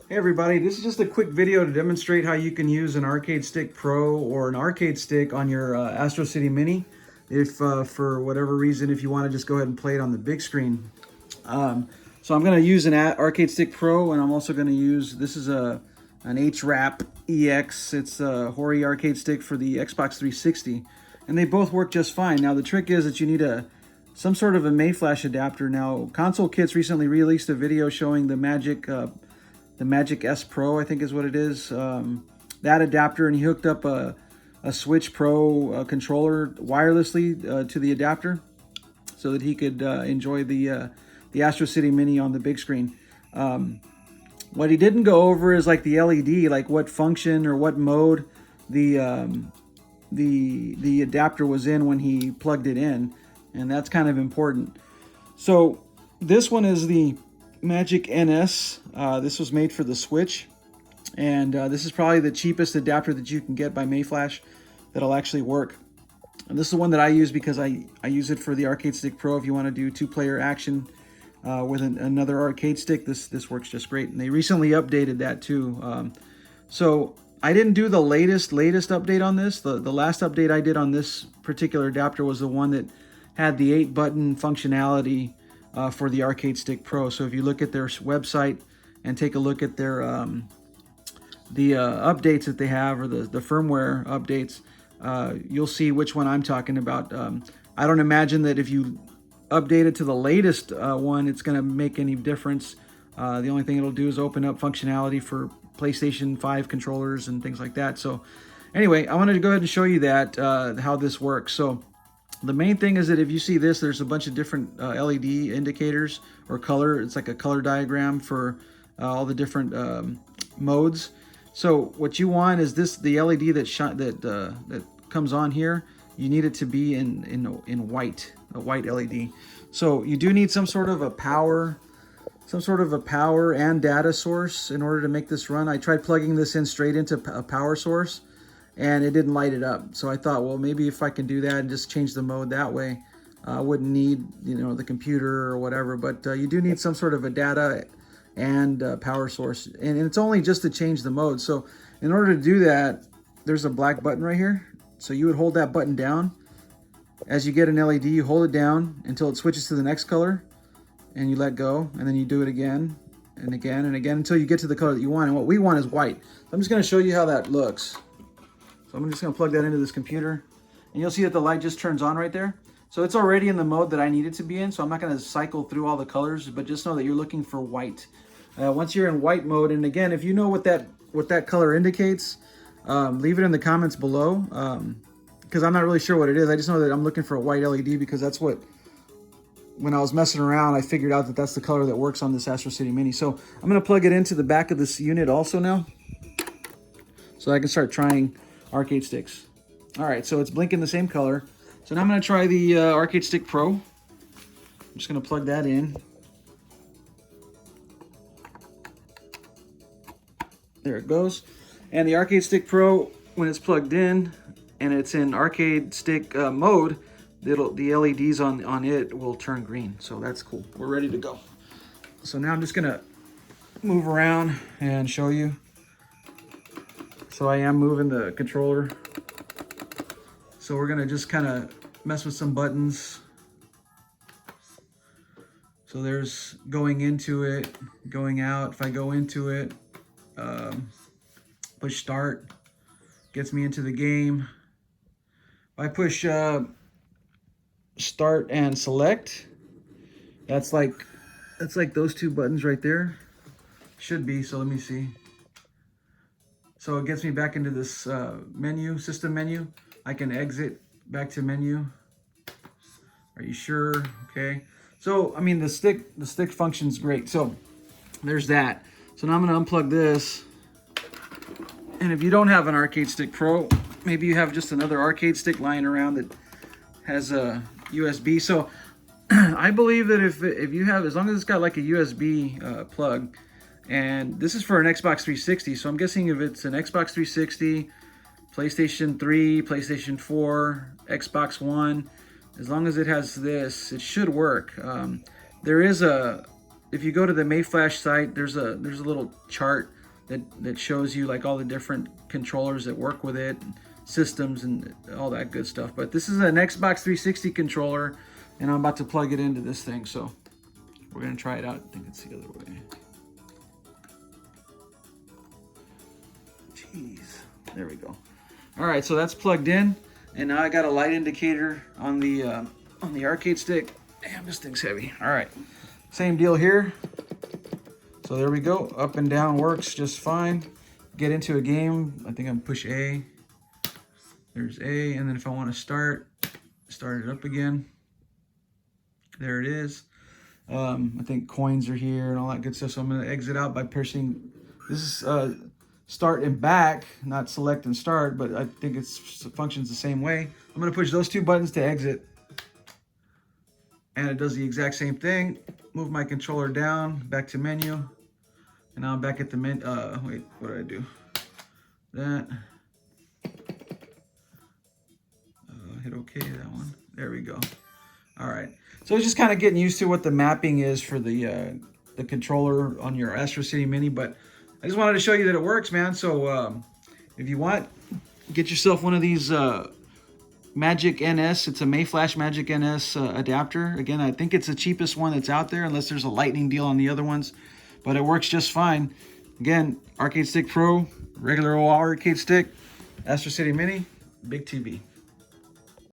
Hey everybody, this is just a quick video to demonstrate how you can use an Arcade Stick Pro or an arcade stick on your Astro City Mini if for whatever reason, if you want to just go ahead and play it on the big screen. So I'm going to use an Arcade Stick Pro, and I'm also going to use, this is an HRAP EX. It's a Hori arcade stick for the Xbox 360, and they both work just fine. Now the trick is that you need some sort of a Mayflash adapter. Now Console Kits recently released a video showing the Magic-S Pro, I think is what it is, that adapter, and he hooked up a Switch Pro controller wirelessly to the adapter so that he could enjoy the Astro City Mini on the big screen. What he didn't go over is like the LED, like what function or what mode the adapter was in when he plugged it in, and that's kind of important. So this one is the Magic-NS. This was made for the Switch, and this is probably the cheapest adapter that you can get by Mayflash that'll actually work. And this is the one that I use because I use it for the Arcade Stick Pro. If you want to do two-player action with another arcade stick, this works just great. And they recently updated that too. So I didn't do the latest update on this. The last update I did on this particular adapter was the one that had the 8-button functionality for the Arcade Stick Pro. So if you look at their website and take a look at their the updates that they have, or the firmware updates, you'll see which one I'm talking about. I don't imagine that if you update it to the latest one, it's going to make any difference. The only thing it'll do is open up functionality for PlayStation 5 controllers and things like that. So anyway, I wanted to go ahead and show you that how this works. So the main thing is that if you see this, there's a bunch of different LED indicators or color. It's like a color diagram for all the different modes. So what you want is the LED that comes on here. You need it to be in white, a white LED. So you do need some sort of a power and data source in order to make this run. I tried plugging this in straight into a power source, and it didn't light it up. So I thought, well, maybe if I can do that and just change the mode that way, I wouldn't need, the computer or whatever. But you do need some sort of a data and power source, and it's only just to change the mode. So in order to do that, there's a black button right here. So you would hold that button down. As you get an LED, you hold it down until it switches to the next color, and you let go, and then you do it again and again and again until you get to the color that you want. And what we want is white. So I'm just going to show you how that looks. So I'm just going to plug that into this computer, and you'll see that the light just turns on right there. So it's already in the mode that I need it to be in, so I'm not going to cycle through all the colors, but just know that you're looking for white. Once you're in white mode, and again, if you know what that color indicates, leave it in the comments below, because I'm not really sure what it is. I just know that I'm looking for a white LED because that's what, when I was messing around, I figured out that that's the color that works on this Astro City Mini. So I'm going to plug it into the back of this unit also now, so I can start trying arcade sticks. All right, so it's blinking the same color. So now I'm going to try the Arcade Stick Pro. I'm just going to plug that in. There it goes. And the Arcade Stick Pro, when it's plugged in and it's in arcade stick mode, the LEDs on it will turn green. So that's cool. We're ready to go. So now I'm just going to move around and show you. So I am moving the controller. So we're going to just kind of mess with some buttons. So there's going into it, going out. If I go into it, push start, gets me into the game. If I push start and select, that's like those two buttons right there. Should be, so let me see. So it gets me back into this menu, system menu. I can exit back to menu. Are you sure? Okay. So, I mean, the stick functions great. So there's that. So now I'm going to unplug this. And if you don't have an Arcade Stick Pro, maybe you have just another arcade stick lying around that has a USB. So I believe that if you have, as long as it's got like a USB plug, and this is for an Xbox 360, so I'm guessing if it's an Xbox 360, PlayStation 3, PlayStation 4, Xbox One, as long as it has this, it should work. There is a if you go to the Mayflash site, there's a little chart that shows you like all the different controllers that work with it, systems and all that good stuff. But this is an Xbox 360 controller, and I'm about to plug it into this thing, so we're gonna try it out. I think it's the other way. Jeez, there we go. All right, so that's plugged in, and now I got a light indicator on the arcade stick. Damn, this thing's heavy. All right, same deal here. So there we go. Up and down works just fine. Get into a game. I think I'm push A. There's A, and then if I want to start it up again. There it is. I think coins are here and all that good stuff. So I'm going to exit out by pushing. This is start and back, not select and start, but I think it functions the same way. I'm going to push those two buttons to exit, and it does the exact same thing. Move my controller down, back to menu, and now I'm back at the menu. Wait, what did I do? That. Hit OK, that one. There we go. All right. So it's just kind of getting used to what the mapping is for the controller on your Astro City Mini, but I just wanted to show you that it works, man. So if you want, get yourself one of these Magic-NS. It's a Mayflash Magic-NS adapter. Again, I think it's the cheapest one that's out there, unless there's a lightning deal on the other ones, but it works just fine. Again, Arcade Stick Pro, regular old arcade stick, Astro City Mini, big TV.